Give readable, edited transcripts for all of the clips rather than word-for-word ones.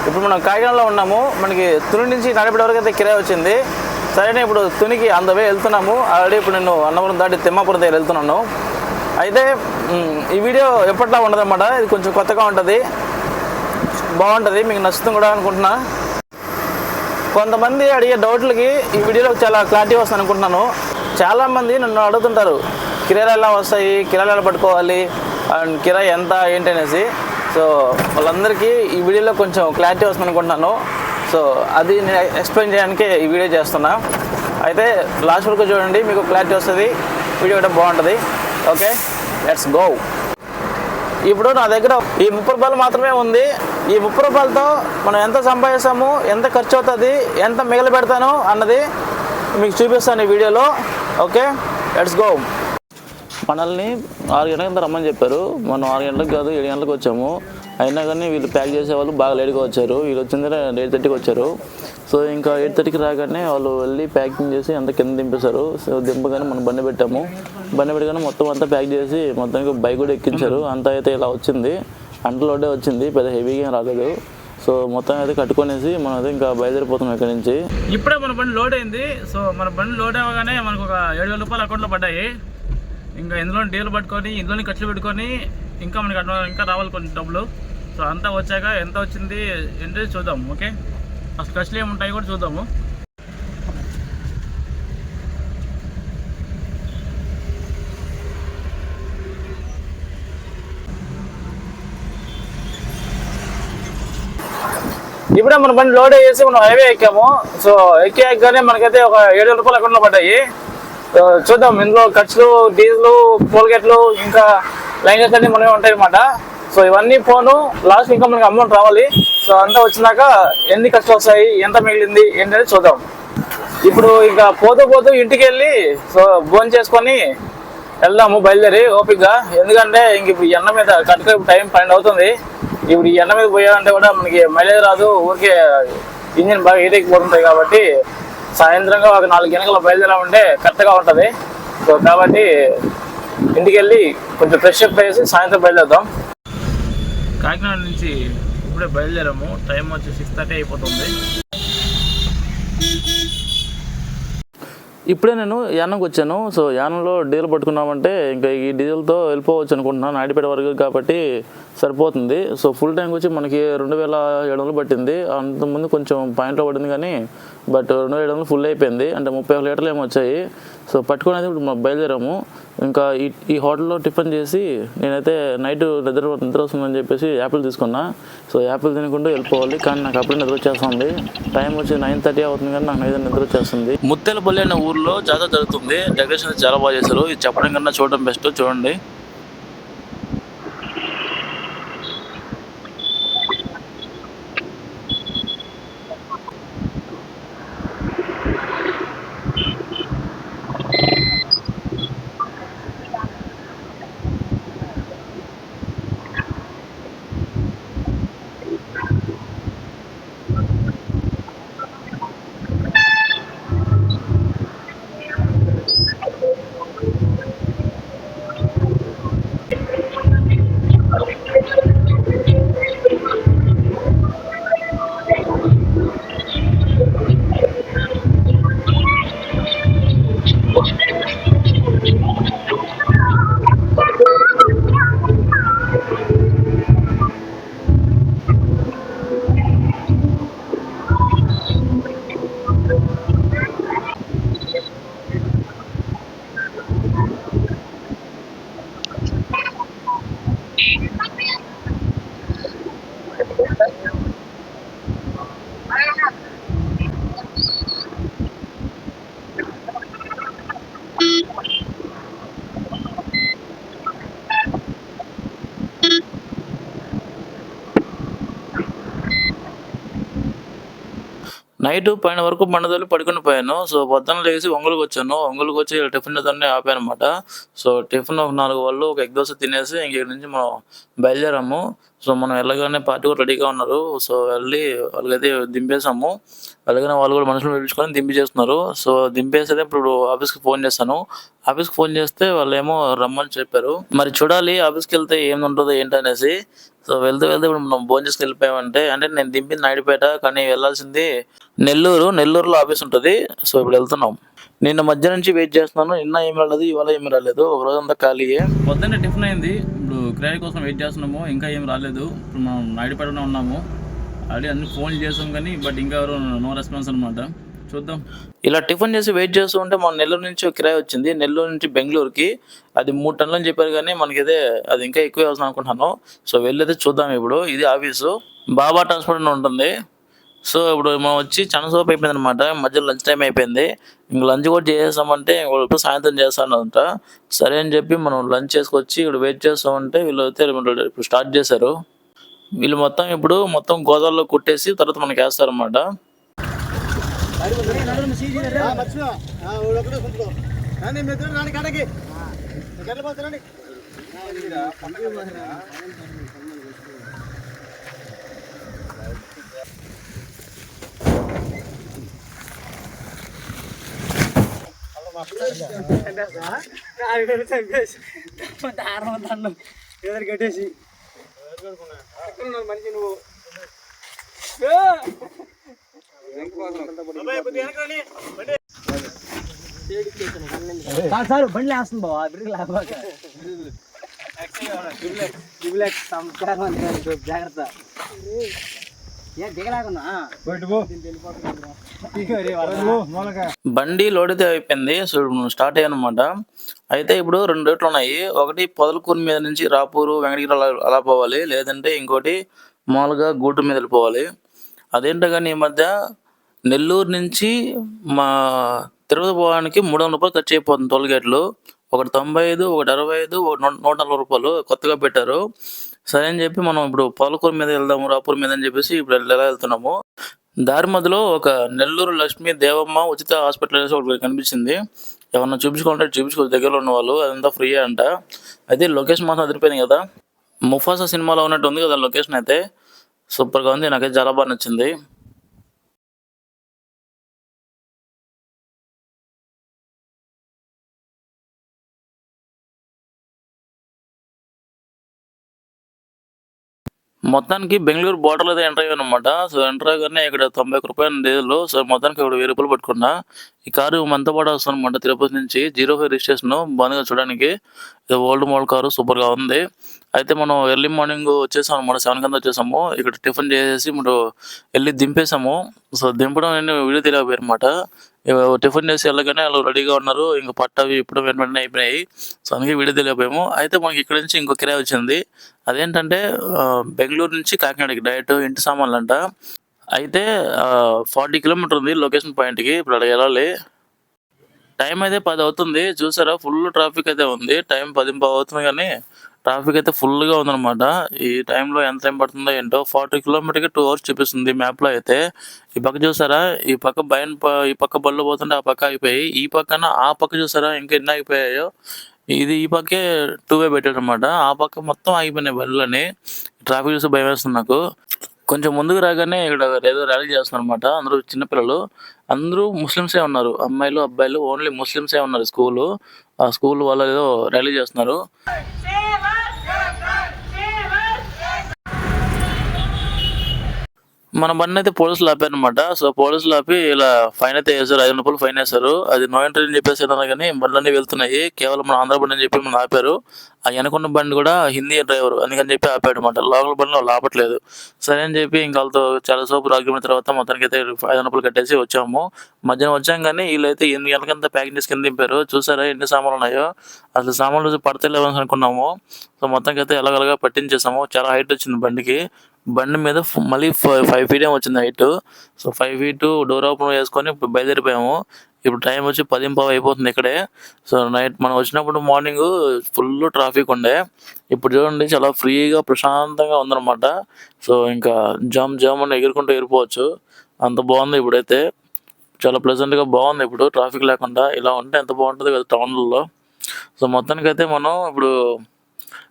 ఇప్పుడు మనం కాకినాడలో ఉన్నాము. మనకి తుని నుంచి నడిపేట వరకు అయితే కిరాయి వచ్చింది. సరేనే ఇప్పుడు తునికి వే వెళ్తున్నాము. ఆల్రెడీ ఇప్పుడు నేను అన్నవరం దాటి తిమ్మాపురం దగ్గర వెళ్తున్నాను. అయితే ఈ వీడియో ఎప్పట్లా ఉండదన్నమాట. ఇది కొంచెం కొత్తగా ఉంటుంది, బాగుంటుంది, మీకు నచ్చుతుంది కూడా అనుకుంటున్నా. కొంతమంది అడిగే డౌట్లకి ఈ వీడియోలో చాలా క్లారిటీ వస్తుంది అనుకుంటున్నాను. చాలామంది నన్ను అడుగుతుంటారు, కిరాయిలు ఎలా వస్తాయి, కిరాయిలు ఎలా పట్టుకోవాలి, అండ్ కిరాయి ఎంత ఏంటి అనేసి. సో వాళ్ళందరికీ ఈ వీడియోలో కొంచెం క్లారిటీ వస్తుంది అనుకుంటున్నాను. సో అది నేను ఎక్స్ప్లెయిన్ చేయడానికి ఈ వీడియో చేస్తున్నా. అయితే లాస్ట్ వరకు చూడండి, మీకు క్లారిటీ వస్తుంది, వీడియో కూడా బాగుంటుంది. Okay, let's go. ఇప్పుడు నా దగ్గర ఈ 30 రూపాయలు మాత్రమే ఉంది. ఈ 30 రూపాయలతో మనం ఎంత సంపాదిస్తాము, ఎంత ఖర్చు అవుతుంది, ఎంత మిగిలి పెడతాను అన్నది మీకు చూపిస్తాను ఈ వీడియోలో. Okay, let's go. మనల్ని 6 గంటలకు రమ్మని చెప్పారు. మనం 6 గంటలకు కాదు 7 గంటలకు వచ్చాము. అయినా కానీ వీళ్ళు ప్యాక్ చేసేవాళ్ళు బాగా లేట్గా వచ్చారు. వీళ్ళు వచ్చింది 8:30కి వచ్చారు. సో ఇంకా 8:30కి రాగానే వాళ్ళు వెళ్ళి ప్యాకింగ్ చేసి అంత కింద దింపేశారు. సో దింపగానే మనం బండి పెట్టాము. బండి పెట్టగానే మొత్తం అంతా ప్యాక్ చేసి మొత్తానికి బైక్ కూడా ఎక్కించారు. అంతా అయితే ఇలా వచ్చింది, అంటలోడే వచ్చింది, పెద్ద హెవీగా ఏం రాలేదు. సో మొత్తం అయితే కట్టుకొనేసి మనం అయితే ఇంకా బయలుదేరిపోతున్నాం ఇక్కడ నుంచి. ఇప్పుడే మన బండి లోడ్ అయింది. సో మన బండి లోడ్ అవ్వగానే మనకు ఒక 7,000 రూపాయలు అకౌంట్లో పడ్డాయి. ఇంకా ఇందులో డీల్ పట్టుకొని ఇందులోని ఖర్చులు పెట్టుకొని ఇంకా మనకి ఇంకా రావాలి కొన్ని డబ్బులు. సో అంతా వచ్చాక ఎంత వచ్చింది ఏంటి చూద్దాము. ఓకే, అసలు ఖర్చులు ఏముంటాయి కూడా చూద్దాము. ఇప్పుడే మన బండి లోడ్ అయ్యేసి మనం హైవే ఎక్కాము. సో ఎక్కాకగానే మనకైతే ఒక 7,000 రూపాయలు అకౌంట్లో పడ్డాయి. చూద్దాం, ఇందులో ఖర్చులు, డీజిల్, కోల్గేట్లు, ఇంకా లైనర్స్ అన్నీ మనమే ఉంటాయి అన్నమాట. సో ఇవన్నీ పోను లాస్ట్ ఇంకా మనకి అమౌంట్ రావాలి. సో అంతా వచ్చినాక ఎన్ని ఖర్చులు వస్తాయి, ఎంత మిగిలింది ఏంటనేది చూద్దాం. ఇప్పుడు ఇంకా పోతూ ఇంటికి వెళ్ళి సో భోజనం చేసుకొని వెళ్దాము బయలుదేరి ఓపికగా. ఎందుకంటే ఇంక ఇప్పుడు ఎండ మీద కట్టుకో టైం 12 అవుతుంది. ఇప్పుడు ఈ ఎండ మీద పోయాలంటే కూడా మనకి మైలేజ్ రాదు, ఊరికే ఇంజిన్ బాగా హీట్ ఎక్కిపోతుంది. కాబట్టి సాయంత్రంగా ఒక 4 గంటల బయలుదేరామంటే కరెక్ట్గా ఉంటుంది. సో కాబట్టి ఇంటికి వెళ్ళి కొంచెం ఫ్రెష్ అప్ అయ్యేసి సాయంత్రం బయలుదేరుదాం. కాకినాడ నుంచి ఇప్పుడే బయలుదేరాము. టైం వచ్చి 6:30 అయిపోతుంది. ఇప్పుడే నేను యానంకి వచ్చాను. సో యానంలో డీజిల్ పట్టుకున్నామంటే ఇంకా ఈ డీజిల్తో వెళ్ళిపోవచ్చు అనుకుంటున్నాను. నాయుడుపేట వరకు కాబట్టి సరిపోతుంది. సో ఫుల్ ట్యాంక్ వచ్చి మనకి 2,700 పట్టింది. అంతకుముందు కొంచెం పాయింట్లో పడింది కానీ బట్ 2,700 ఫుల్ అయిపోయింది. అంటే 31 లీటర్లు ఏమో వచ్చాయి. సో పట్టుకుని అయితే ఇప్పుడు బయలుదేరాము. ఇంకా ఈ హోటల్లో టిఫిన్ చేసి నేనైతే నైట్ నిద్ర వస్తుందని చెప్పేసి యాపిల్ తీసుకున్నా. సో యాపిల్ తినకుండా వెళ్ళిపోవాలి, కానీ నాకు అప్పుడే నిద్ర వచ్చేస్తుంది. టైం వచ్చి 9:30 అవుతుంది కానీ నాకు నిద్ర వచ్చేస్తుంది. ముత్తెలపల్లి అనే ఊర్లో జాతర జరుగుతుంది. డెకరేషన్ చాలా బాగా చేశారు. ఇది చెప్పడం కన్నా చూడడం బెస్ట్. చూడండి. నైట్ 12 వరకు బండదోలి పడుకుని పోయాను. సో పొద్దున్న లేచి ఒంగోలుకి వచ్చాను. ఒంగోలుకి వచ్చి టిఫిన్ దాన్ని ఆపాను అనమాట. సో టిఫిన్ ఒక 4 వాళ్ళు ఒక ఎగ్ దోశ తినేసి ఇంక నుంచి మనం బయలుదేరాము. సో మనం వెళ్ళగానే పార్టీ కూడా రెడీగా ఉన్నారు. సో వెళ్ళి వాళ్ళకైతే దింపేసాము. అలాగనే వాళ్ళు కూడా మనుషులు పిలుచుకొని దింపేస్తున్నారు. సో దింపేస్తే ఇప్పుడు ఆఫీస్కి ఫోన్ చేస్తాను. ఆఫీస్కి ఫోన్ చేస్తే వాళ్ళు ఏమో రమ్మని చెప్పారు. మరి చూడాలి ఆఫీస్కి వెళ్తే ఏమి ఉంటుందో ఏంటనేసి. సో వెళ్తూ వెళ్తూ ఇప్పుడు మనం భోజనం చేసుకుని వెళ్ళిపోయామంటే, అంటే నేను దింపింది నాయుడుపేట, కానీ వెళ్ళాల్సింది నెల్లూరు. నెల్లూరులో ఆఫీస్ ఉంటుంది. సో ఇప్పుడు వెళ్తున్నాం. నిన్న మధ్య నుంచి వెయిట్ చేస్తున్నాను. నిన్న ఏమి రాలేదు, ఇవాళ ఏమి రాలేదు. ఒక రోజంతా ఖాళీయే. పొద్దున్నే టిఫిన్ అయింది. ఇప్పుడు కిరాయి కోసం వెయిట్ చేస్తున్నాము. ఇంకా ఏం రాలేదు. ఇప్పుడు మనం నాయుడుపేటలో ఉన్నాము. ఆల్రెడీ అన్ని ఫోన్ చేసాం కానీ బట్ ఇంకా ఎవరు నో రెస్పాన్స్ అనమాట. చూద్దాం. ఇలా టిఫిన్ చేసి వెయిట్ చేస్తూ ఉంటే మన నెల్లూరు నుంచి ఒక కిరాయి వచ్చింది. నెల్లూరు నుంచి బెంగళూరుకి. అది 3 టన్నులు అని చెప్పారు కానీ మనకైతే అది ఇంకా ఎక్కువే వస్తుంది అనుకుంటున్నాను. సో వెళ్ళైతే చూద్దాం ఇప్పుడు. ఇది ఆఫీసు. బాబా ట్రాన్స్పోర్ట్ అని ఉంటుంది. సో ఇప్పుడు మనం వచ్చి చనసోపు అయిపోయింది అనమాట. మధ్యలో లంచ్ టైం అయిపోయింది. ఇంక లంచ్ కూడా చేసేసామంటే వాళ్ళు సాయంత్రం చేస్తానంట. సరే అని చెప్పి మనం లంచ్ చేసుకొచ్చి ఇక్కడ వెయిట్ చేస్తూ ఉంటే వీళ్ళు అయితే ఇప్పుడు స్టార్ట్ చేశారు. వీళ్ళు మొత్తం గోదావరిలో కొట్టేసి తర్వాత మనకి వేస్తారన్నమాట. కట్టేసి మనిషి నువ్వు సార్ బండి వేస్తుంది బాబా జాగ్రత్త బండి లోడ్ అయితే అయిపోయింది. సో స్టార్ట్ అయ్యానమాట. అయితే ఇప్పుడు 2 రూట్లు ఉన్నాయి. ఒకటి పొదలకూరు మీద నుంచి రాపూరు వెంకటగిరి అలా పోవాలి, లేదంటే ఇంకోటి మామూలుగా గూటూరు మీద వెళ్ళిపోవాలి. అదేంటో కానీ ఈ మధ్య నెల్లూరు నుంచి మా తిరుపతి పోవడానికి 300 రూపాయలు ఖర్చు అయిపోతుంది టోల్ గేట్లు. ఒకటి 95, ఒకటి 65, ఒకటి 140 రూపాయలు కొత్తగా పెట్టారు. సరే అని చెప్పి మనం ఇప్పుడు పొదలకూరు మీద వెళ్దాము, రాపూర్ మీద అని చెప్పేసి ఇప్పుడు ఎలా వెళ్తున్నాము. దారి మధ్యలో ఒక నెల్లూరు లక్ష్మీ దేవమ్మ ఉచిత హాస్పిటల్ అనేసి ఒకటి కనిపించింది. ఏమన్నా చూపించుకోవాలంటే చూపించుకోవచ్చు, దగ్గరలో ఉన్న వాళ్ళు. అదంతా ఫ్రీ అంట. అయితే లొకేషన్ మాత్రం అదిరిపోయింది కదా. ముఫాసా సినిమాలో ఉన్నట్టు ఉంది కదా లొకేషన్ అయితే. సూపర్గా ఉంది. నాకైతే చాలా బాగా నచ్చింది. మొత్తానికి బెంగళూరు బోర్డర్లో అయితే ఎంటర్ అయ్యానమాట. సో ఎంటర్ అయ్యగానే ఇక్కడ 90 రూపాయలు డీజిల్. సో మొత్తానికి ఇక్కడ 1000 రూపాయలు పట్టుకున్నా. ఈ కారు మనతో పాటు వస్తుందన్నమాట తిరుపతి నుంచి. 05 రిజిస్ట్రేషన్. బాగుంది చూడడానికి. ఇది ఓల్డ్ మోడల్ కారు, సూపర్గా ఉంది. అయితే మనం ఎర్లీ మార్నింగ్ వచ్చేసాం అనమాట. 7 కంతా వచ్చేసాము. ఇక్కడ టిఫిన్ చేసేసి ఇప్పుడు వెళ్ళి దింపేసాము. సో దింపడం నేను వీడియో తెలియకపోయారు అనమాట. టిఫిన్ చేసి వెళ్ళగానే వాళ్ళు రెడీగా ఉన్నారు. ఇంకా పట్టవి ఇప్పుడు వెంటనే అయిపోయినాయి. సో అందుకే వీడియో తెలియకపోయాము. అయితే మనకి ఇక్కడ నుంచి ఇంకో కిరాయి వచ్చింది. అదేంటంటే బెంగళూరు నుంచి కాకినాడకి డైరెక్ట్ ఇంటి సామాన్లు అంట. అయితే 40 కిలోమీటర్ ఉంది లొకేషన్ పాయింట్కి. ఇప్పుడు అక్కడ వెళ్ళాలి. టైం అయితే 10 అవుతుంది. చూసారా ఫుల్ ట్రాఫిక్ అయితే ఉంది. టైం 10:15 అవుతుంది కానీ ట్రాఫిక్ అయితే ఫుల్గా ఉందన్నమాట. ఈ టైంలో ఎంత టైం పడుతుందో ఏంటో. 40 కిలోమీటర్కి 2 hours చూపిస్తుంది మ్యాప్లో అయితే. ఈ పక్క చూసారా, ఈ పక్క బళ్ళు పోతుంటే ఆ పక్క అయిపోయి, ఈ పక్కన ఆ పక్క చూసారా ఇంకా ఎన్ని ఆగిపోయాయో. ఈ పక్కే 2 వే పెట్టాడు అనమాట. ఆ పక్క మొత్తం ఆగిపోయినాయి బళ్ళని. ట్రాఫిక్ చూసి భయం వేస్తుంది నాకు. కొంచెం ముందుకు రాగానే ఇక్కడ ఏదో ర్యాలీ చేస్తున్నారు అనమాట. అందరూ చిన్నపిల్లలు, అందరూ ముస్లిమ్సే ఉన్నారు. అమ్మాయిలు అబ్బాయిలు ఓన్లీ ముస్లిమ్సే ఉన్నారు. స్కూలు, ఆ స్కూల్ వాళ్ళు ఏదో ర్యాలీ చేస్తున్నారు. మన బండి అయితే పోలీసులు ఆపారనమాట. సో పోలీసులు ఆపి ఇలా ఫైన్ అయితే వేశారు. 500 రూపాయలు ఫైన్ వేశారు. అది నో ఎంట్రీ అని చెప్పేసి అన్నారు కానీ బండ్లన్నీ వెళ్తున్నాయి. కేవలం మన ఆంధ్ర బండి అని చెప్పి మనం ఆపారు. ఆ వెనకున్న బండి కూడా హిందీ డ్రైవర్, అందుకని చెప్పి ఆపాడు అనమాట. లోకల్ బండిలో వాళ్ళు ఆపట్లేదు. సరే అని చెప్పి ఇంకా వాళ్ళతో చాలా సేపు ఆర్గ్యుమెంట్ తర్వాత మొత్తానికి అయితే 500 రూపాయలు కట్టేసి వచ్చాము. మధ్యాహ్నం వచ్చాం కానీ వీళ్ళైతే 8 గంటలకంతా ప్యాకింగ్ చేసి కింద దింపారు. చూసారా ఎన్ని సామాన్లు ఉన్నాయో. అసలు సామాన్లు పడతలేవు అనుకున్నాము. సో మొత్తానికి అయితే ఎలాగలగా పట్టించేసాము. చాలా హైట్ వచ్చింది బండికి. బండి మీద మళ్ళీ 5 feet ఏమో వచ్చింది height. So 5 feet door open చేసుకొని బయలుదేరిపోయాము. ఇప్పుడు టైం వచ్చి 10:15 అయిపోతుంది ఇక్కడే. సో నైట్ మనం వచ్చినప్పుడు మార్నింగ్ ఫుల్ ట్రాఫిక్ ఉండే. ఇప్పుడు చూడండి చాలా ఫ్రీగా ప్రశాంతంగా ఉందన్నమాట. సో ఇంకా జామ్ అని ఎగురుకుంటూ వెళ్ళిపోవచ్చు. అంత బాగుంది ఇప్పుడైతే. చాలా ప్లెజెంట్గా బాగుంది ఇప్పుడు ట్రాఫిక్ లేకుండా. ఇలా ఉంటే ఎంత బాగుంటుంది కదా టౌన్లలో. సో మొత్తానికైతే మనం ఇప్పుడు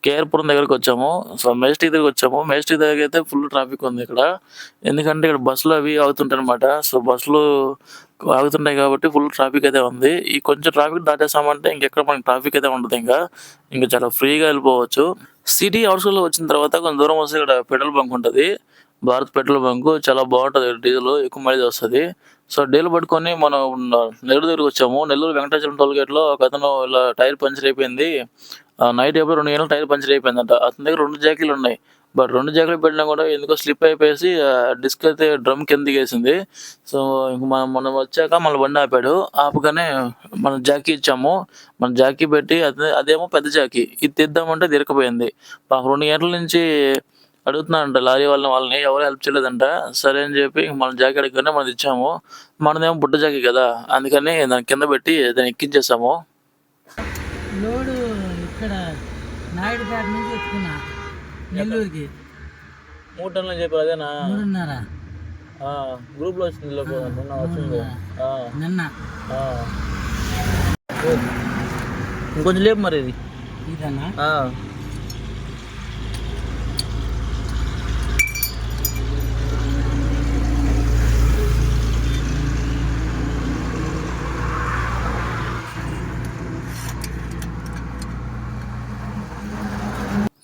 కేఆర్పురం దగ్గరికి వచ్చాము. సో మెజెస్టిక్ దగ్గరికి వచ్చాము. మెజెస్టిక్ దగ్గర అయితే ఫుల్ ట్రాఫిక్ ఉంది ఇక్కడ. ఎందుకంటే ఇక్కడ బస్సులు అవి ఆగుతుంటాయి అనమాట. సో బస్సులు ఆగుతుంటాయి కాబట్టి ఫుల్ ట్రాఫిక్ అయితే ఉంది. ఈ కొంచెం ట్రాఫిక్ దాటేసామంటే ఇంకెక్కడ మనకి ట్రాఫిక్ అయితే ఉండదు. ఇంకా చాలా ఫ్రీగా వెళ్ళిపోవచ్చు. సిటీ అవుట్స్కట్స్‌లో వచ్చిన తర్వాత కొంచెం దూరం వస్తే ఇక్కడ పెట్రోల్ బంక్ ఉంటది. భారత్ పెట్రోల్ బంక్ చాలా బాగుంటది. డీజిల్ ఎక్కువ మైలేజ్ వస్తది. సో డీజిల్ పట్టుకొని మనం నెల్లూరు దగ్గరికి వచ్చాము. నెల్లూరు వెంకటాచలం టోల్ గేట్‌లో ఒకతను ఇలా టైర్ పంక్చర్ అయిపోయింది. నైట్ ఎప్పుడో 2 గంటలకు టైర్ పంక్చర్ అయిపోయిందంట. అతని దగ్గర 2 జాకీలు ఉన్నాయి. బట్ 2 జాకీలు పెట్టినా కూడా ఎందుకో స్లిప్ అయిపోయేసి డిస్క్ అయితే డ్రమ్ కిందకేసింది. సో ఇంక మనం వచ్చాక మళ్ళీ బండి ఆపాడు. ఆపగానే మనం జాకీ ఇచ్చాము. మనం జాకీ పెట్టి అదేమో పెద్ద జాకీ. ఇది తెద్దామంటే అది ఇరక్కపోయింది. పాపం 2 గంటల నుంచి అడుగుతున్నాడంట లారీ వాళ్ళని ఎవరు హెల్ప్ చేయలేదంట. సరే అని చెప్పి మనం జాకీ అడగగానే మనది ఇచ్చాము. మనదేమో బుడ్డ జాకీ కదా! అందుకని దాన్ని కింద పెట్టి దాన్ని ఎక్కించేసాము. లోడు ఇక్కడ నాయుడుపేట నుంచి ఎత్తుకున్నా నెల్లూరుకి 3 టన్నులు అని చెప్పారు అదేనా? 3.5 గ్రూప్లో వచ్చింది నిన్న వచ్చింది. నిన్న ఇంకొంచెం లేపు మరి ఇది. ఇదన్నా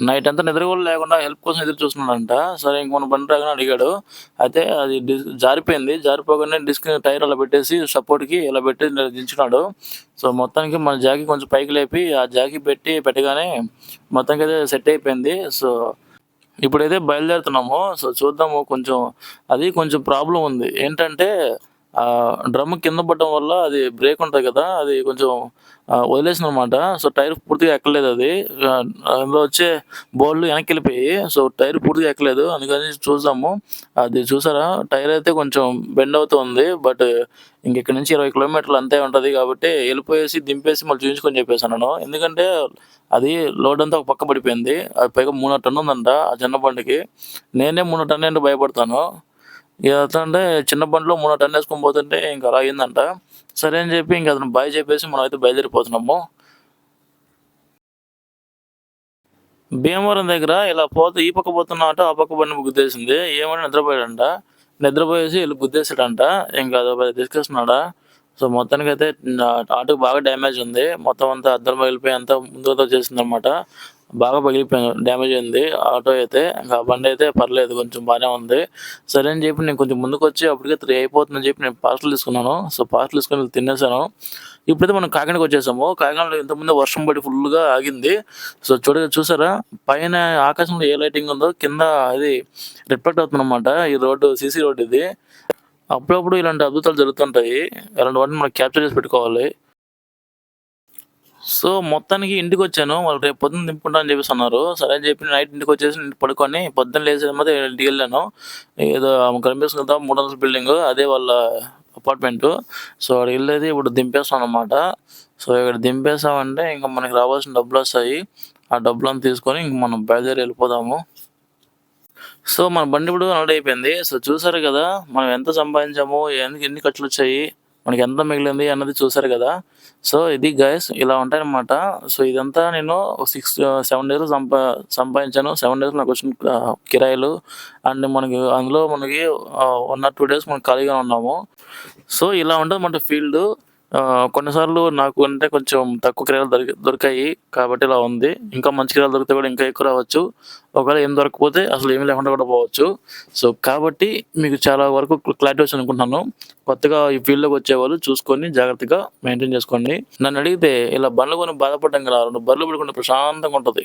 నైట్ అంతా నిద్ర కూడా లేకుండా హెల్ప్ కోసం ఎదురు చూస్తున్నాడంట. సరే ఇంక మన బండి రాగానే అడిగాడు. అయితే అది జారిపోయింది. జారిపోగానే డిస్క్ టైర్ అలా పెట్టేసి సపోర్ట్‌కి ఇలా పెట్టి దించినాడు. సో మొత్తానికి మన జాకీ కొంచెం పైకి లేపి ఆ జాకీ పెట్టగానే మొత్తానికైతే సెట్ అయిపోయింది. సో ఇప్పుడైతే బయలుదేరుతున్నాము. సో చూద్దాము. కొంచెం ప్రాబ్లమ్ ఉంది. ఏంటంటే డ్రమ్ కింద పడడం వల్ల అది బ్రేక్ ఉంటది కదా! అది కొంచెం వదిలేసిందనమాట. సో టైర్ పూర్తిగా ఎక్కలేదు అది. అందులో వచ్చే బోల్డ్‌లు వెనక్కెళ్ళిపోయాయి. సో టైర్ పూర్తిగా ఎక్కలేదు. అందుకని చూసాము. అది చూసారా టైర్ అయితే కొంచెం బెండ్ అవుతూ ఉంది. బట్ ఇక్కడి నుంచి 20 కిలోమీటర్లు అంతే ఉంటది కాబట్టి వెళ్ళిపోయేసి దింపేసి మళ్ళీ చూయించుకొని చెప్పేసాను. ఎందుకంటే అది లోడ్ అంతా ఒక పక్క పడిపోయింది. అది పైగా 3.5 టన్ను ఉందంట ఆ చిన్న బండికి. నేనే 3.5 టన్ను అంటే భయపడతాను. ఎట్లా అంటే చిన్న బండిలో 3.5 టన్ను వేసుకొని పోతుంటే ఇంక అలా అయిందంట. సరే అని చెప్పి ఇంక అతను బాయ్ చెప్పేసి మనమైతే బయలుదేరిపోతున్నాము. భీమవరం దగ్గర ఇలా పోతే ఈ పక్క పోతున్నమాట ఆ పక్క బండి గుద్దేసింది. ఏమంటే నిద్రపోయాడంట. నిద్రపోయేసి వీళ్ళు గుద్దేసాడంట. ఇంకా అదొక పెద్ద డిస్కషన్ ఆడ. సో మొత్తానికైతే ఆటోకి బాగా డ్యామేజ్ ఉంది. మొత్తం అంతా అద్దం పగిలిపోయి అంతా ముందుతో చేసిందనమాట. బాగా డ్యామేజ్ అయింది ఆటో అయితే. ఇంకా ఆ బండి అయితే పర్లేదు కొంచెం బాగానే ఉంది. సరే అని చెప్పి నేను కొంచెం ముందుకొచ్చి అప్పటికే 3 అయిపోతుందని చెప్పి నేను పార్సల్ తీసుకున్నాను. సో పార్సల్ తీసుకొని తినేసాను. ఇప్పుడైతే మనం కాకినాడకి వచ్చేసాము. కాకినాడలో ఇంతకుముందే వర్షం పడి ఫుల్‌గా ఆగింది. సో చూసారా పైన ఆకాశంలో ఏ లైటింగ్ ఉందో కింద అది రిఫ్లెక్ట్ అవుతుందన్నమాట. ఈ రోడ్డు సీసీ రోడ్డు ఇది. అప్పుడప్పుడు ఇలాంటి అద్భుతాలు జరుగుతుంటాయి. ఇలాంటి వాటిని మనం క్యాప్చర్ చేసి పెట్టుకోవాలి. సో మొత్తానికి ఇంటికొచ్చాను. వాళ్ళు రేపు పొద్దున్న దింపుకుంటా అని చెప్పేసి అన్నారు. సరే అని చెప్పి నైట్ ఇంటికొచ్చేసి పడుకొని పొద్దున్న లేచేమటే ఇంటికెళ్ళాను. ఏదో కనిపిస్తుంది కదా 300 బిల్డింగ్ అదే వాళ్ళ అపార్ట్మెంటు. సో అక్కడికి వెళ్ళేది ఇప్పుడు దింపేస్తామన్నమాట. సో ఇక్కడ దింపేసామంటే ఇంక మనకి రావాల్సిన డబ్బులొస్తాయి. ఆ డబ్బులను తీసుకొని ఇంక మనం బయలుదేరి వెళ్ళిపోదాము. సో మన బండి ఇప్పుడు రెడీ అయిపోయింది. సో చూసారు కదా మనం ఎంత సంపాదించాము, ఎన్ని ఖర్చులొచ్చాయి, మనకి ఎంత మిగిలింది అన్నది చూసారు కదా. సో ఇది గైస్ ఇలా ఉంటాయన్నమాట. సో ఇదంతా నేను 7 డేస్‌లో సంపాదించాను. 7 డేస్‌లో నాకొచ్చిన కిరాయిలు అండ్ అందులో మనకి 1 ఆర్ 2 డేస్ మనం ఖాళీగా ఉన్నాము. సో ఇలా ఉంటదన్నమాట ఫీల్డు. కొన్నిసార్లు నాకు అంటే కొంచెం తక్కువ కిరాయిలు దొరికాయి కాబట్టి ఇలా ఉంది. ఇంకా మంచి కిరాయిలు దొరికితే కూడా ఇంకా ఎక్కువ రావచ్చు. ఒకవేళ ఏం దొరకకపోతే అసలు ఏమీ లేకుండా కూడా పోవచ్చు. సో కాబట్టి మీకు చాలా వరకు క్లారిటీ వచ్చిందనుకుంటున్నాను. కొత్తగా ఈ ఫీల్డ్‌లోకి వచ్చేవాళ్ళు చూసుకొని జాగ్రత్తగా మెయింటైన్ చేసుకోండి. నన్ను అడిగితే ఇలా బండ్లు కొని బాధపడడం కన్నా 2 బర్రెలు పడుకుంటే ప్రశాంతంగా ఉంటది.